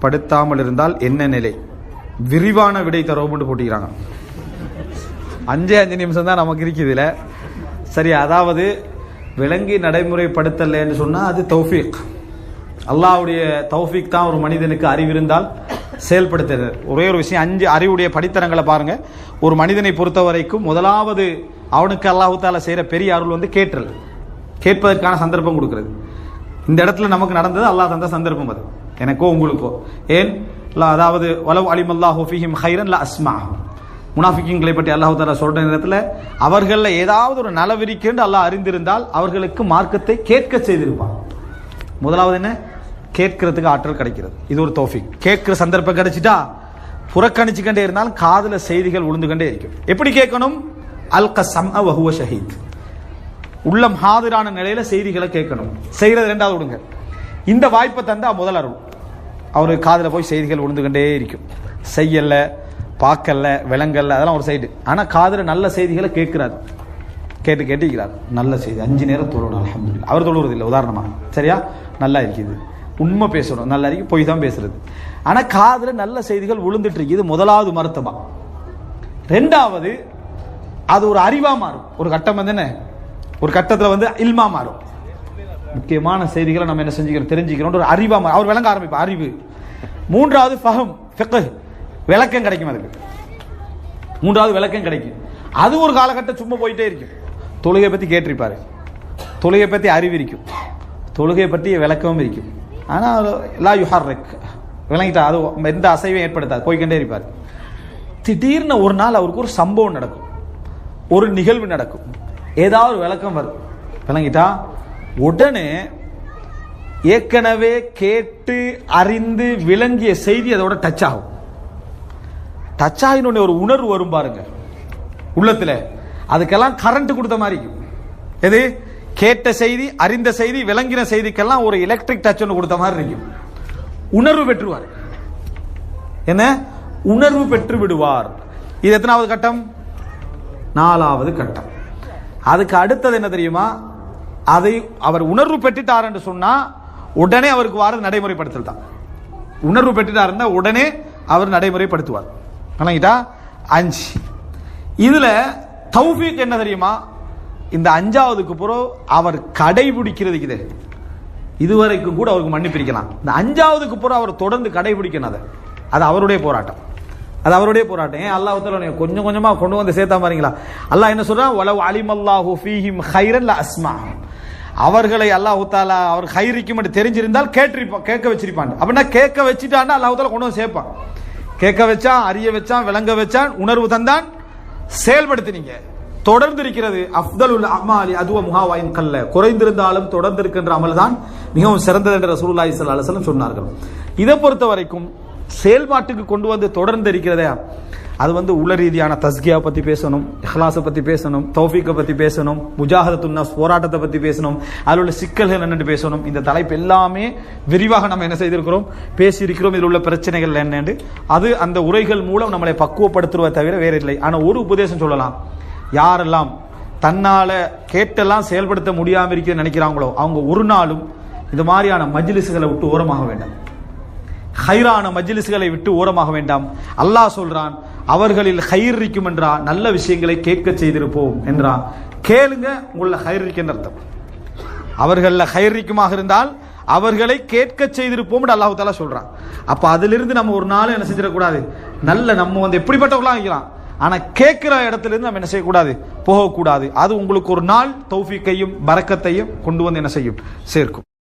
படுத்தாமல் இருந்தால் என்ன நிலை? விரிவான விடை தருவோம்னு போட்டிக்கிறாங்க. 5 நிமிஷம் தான் நமக்கு இருக்குதுல. சரி, அதாவது விளங்கி நடைமுறைப்படுத்தலைன்னு சொன்னால் அது தௌஃபீக். அல்லாஹ்வுடைய தௌஃபீக் தான் ஒரு மனிதனுக்கு அறிவிருந்தால் செயல்படுத்துறது. ஒரே ஒரு விஷயம், 5 அறிவுடைய படித்தரங்களை பாருங்க. ஒரு மனிதனை பொறுத்த வரைக்கும் முதலாவது அவனுக்கு அல்லாஹ் தஆலா செய்கிற பெரிய அருள் வந்து கேட்டல், கேட்பதற்கான சந்தர்ப்பம் கொடுக்கிறது. இந்த இடத்துல நமக்கு நடந்தது அல்லாஹ் தந்த சந்தர்ப்பம் அது, எனக்கோ உங்களுக்கோ. ஏன், அதாவது வலவ் அலிமல்லாஹு ஃபீஹிம் கைரன் லா அஸ்மாஹும், முனாஃபிக்கீன்களை பற்றி அல்லாஹ் தஆலா சொல்ற நேரத்தில் அவர்களில் ஏதாவது ஒரு நலவிரிக்கென்று அல்லாஹ் அறிந்திருந்தால் அவர்களுக்கு மார்க்கத்தை கேட்க செய்திருப்பான். முதலாவது என்ன, கேட்கறதுக்கு ஆற்றல் கிடைக்கிறது. இது ஒரு தௌஃபீக். கேட்கிற சந்தர்ப்பம் கிடைச்சிட்டா புறக்கணிச்சுக்கண்டே இருந்தாலும் காதுல செய்திகள் உளுந்துகண்டே இருக்கும். எப்படி கேட்கணும்? அல்க சம்அ வ ஹுவ ஷஹீத், உள்ளம் ஹாதிரான நிலையில செய்திகளை கேட்கணும். செய்யறது ரெண்டாவது விடுங்க. இந்த வாய்ப்பை தந்தா முதல் அருள். அவரு காதுல போய் செய்திகள் உளுந்துகண்டே இருக்கும். செய்யல, பார்க்கல, விளங்கல்ல, அதெல்லாம் ஒரு சைடு. ஆனா காதுல நல்ல செய்திகளை கேட்கிறார், கேட்டுக்கிறார். நல்ல செய்தி, 5 நேரம் தொழணும் அல்ஹம்துலில்லாஹ். அவர் தொழுவது இல்லை உதாரணமா, சரியா? நல்லா இருக்குது, உண்மை பேசணும், நல்லா இருக்கு, பொய் தான் பேசுறது. ஆனா காதுல நல்ல செய்திகள் விழுந்துட்டு இருக்கு. இது முதலாவது மருத்துவமா. ரெண்டாவது, அது ஒரு அறிவா மாறும். ஒரு கட்டம் வந்து என்ன, ஒரு கட்டத்துல வந்து இல்மா மாறும். முக்கியமான செய்திகளை நம்ம என்ன செஞ்சுக்கிறோம், தெரிஞ்சுக்கிறோம், ஒரு அறிவா மாறும். அவர் விளங்க ஆரம்பிப்பா, அறிவு. மூன்றாவது ஃபஹம், ஃபிக்ஹ், விளக்கம் கிடைக்கும். அதுக்கு மூன்றாவது விளக்கம் கிடைக்கும். அது ஒரு காலகட்டம் சும்மா போயிட்டே இருக்கும். தொழுகை பத்தி கேட்டிருப்பாரு, தொழுகை பத்தி அறிவு இருக்கும், தொழுகை பற்றி விளக்கமும் இருக்கும். ஆனால் லா யுஹர்ரிக், விளங்கிட்டா, அது எந்த அசைவையும் ஏற்படுத்தாது, போய்கண்டே இருப்பார். திடீர்னு ஒரு நாள் அவருக்கு ஒரு சம்பவம் நடக்கும், ஒரு நிகழ்வு நடக்கும், ஏதாவது ஒரு விளக்கம் வரும், விளங்கிட்டா உடனே ஏற்கனவே கேட்டு அறிந்து விளங்கிய செய்தி அதோட டச் ஆகும். டச் ஆகின ஒரு உணர்வு வரும் பாருங்க உள்ளத்துல, அதுக்கெல்லாம் கரண்ட் கொடுத்த மாதிரி இருக்கும். எது, கேட்ட செய்தி, அறிந்த செய்தி, விளங்கின செய்திக்கெல்லாம் ஒரு எலக்ட்ரிக் டச் ஒன்று கொடுத்த மாதிரி இருக்கும். உணர்வு பெற்றுவார். என்ன, உணர்வு பெற்று விடுவார். இது எத்தனாவது கட்டம்? 4வது கட்டம். அதுக்கு அடுத்தது என்ன தெரியுமா? அதை அவர் உணர்வு பெற்றுட்டார் என்று சொன்னா உடனே அவருக்கு வாரது நடைமுறைப்படுத்தல் தான். உணர்வு பெற்றுட்டார் இருந்தா உடனே அவர் நடைமுறைப்படுத்துவார். 5. இதுல தௌஃபீக் என்ன தெரியுமா? இந்த 5வதுக்கு பிறகு அவர் கடைபிடிக்கிறது. இதுவரைக்கும் கூட அவருக்கு மன்னிப்பிருக்கலாம். இந்த 5வதுக்கு பிறகு அவர் தொடர்ந்து கடைபிடிக்கணும். அது அவருடைய போராட்டம், அது அவருடைய போராட்டம். ஏன் அல்லாஹ் தஆலா கொஞ்சம் கொஞ்சமா கொண்டு வந்து சேர்த்தா பாருங்களா? அல்லாஹ் என்ன சொல்றான்? வலவ் அலிமல்லாஹு ஃபீஹிம் கைரன் லா அஸ்மாஹும், அவர்களை அல்லாஹ் தஆலா அவர் கைரிக்கும் என்று தெரிஞ்சிருந்தால் கேட்க வச்சிருப்பான். அப்படின்னா கேட்க வச்சுட்டான்னா அல்லாஹ் தஆலா கொண்டு வந்து சேர்ப்பான். கேட்க வச்சான், அறிய வச்சான், விளங்க வச்சான், உணர்வு தந்தான், செயல்படுத்தினீங்க. தொடர்ந்து இருக்கிறது. அஃதலுல் அமாலி அதுவ முஹாவாயின் கல்ல, குறைந்திருந்தாலும் தொடர்ந்து இருக்கின்ற அமல் தான் மிகவும் சிறந்தது என்று ரசூலுல்லாஹி ஸல்லல்லாஹு அலைஹி வஸல்லம் சொன்னார்கள். இதை பொறுத்த வரைக்கும் செயல்பாட்டுக்கு கொண்டு வந்து தொடர்ந்து இருக்கிறதே, அது வந்து உள ரீதியான தஸ்கியா பத்தி பேசணும், இஹ்லாஸை பத்தி பேசணும், தௌஃபீக்கை பத்தி பேசணும், முஜாஹதத்துன் நஃப்ஸ் போராட்டத்தை பத்தி பேசணும், அதில் உள்ள சிக்கல்கள் என்னென்று பேசணும். இந்த தலைப்பு எல்லாமே விரிவாக நம்ம என்ன செய்திருக்கிறோம், பேசியிருக்கிறோம். இதில் உள்ள பிரச்சனைகள் என்னென்று அது அந்த உரைகள் மூலம் நம்மளை பக்குவப்படுத்துவதை தவிர வேற இல்லை. ஆனால் ஒரு உபதேசம் சொல்லலாம், யாரெல்லாம் தன்னால கேட்டெல்லாம் செயல்படுத்த முடியாமல் இருக்கிறது நினைக்கிறாங்களோ அவங்க ஒரு நாளும் இந்த மாதிரியான மஜ்லிஸ்களை விட்டு ஓரமாக வேண்டாம், ஹைரான மஜ்லிஸ்களை விட்டு ஓரமாக வேண்டாம். அல்லாஹ் சொல்றான், அவர்களில் ஹைர் இருக்கும் என்றா நல்ல விஷயங்களை கேட்க செய்திருப்போம் என்றா. கேளுங்க, உங்கள ஹைர் இருக்குன்னு அர்த்தம். அவர்களில் ஹைர் இருக்குமாக இருந்தால் அவர்களை கேட்க செய்திருப்போம் என்று அல்லாஹ் தஆலா சொல்றான். அப்ப அதிலிருந்து நம்ம ஒரு நாள் என்ன செஞ்சிடக்கூடாது, நல்ல நம்ம வந்து எப்படிப்பட்டவர்களாக இருக்கலாம், ஆனா கேட்கிற இடத்துல இருந்து நம்ம என்ன செய்யக்கூடாது, போகக்கூடாது. அது உங்களுக்கு ஒரு நாள் தௌஃபீக்கையும் பரக்கத்தையும் கொண்டு வந்து என்ன செய்யும், சேர்க்கும்.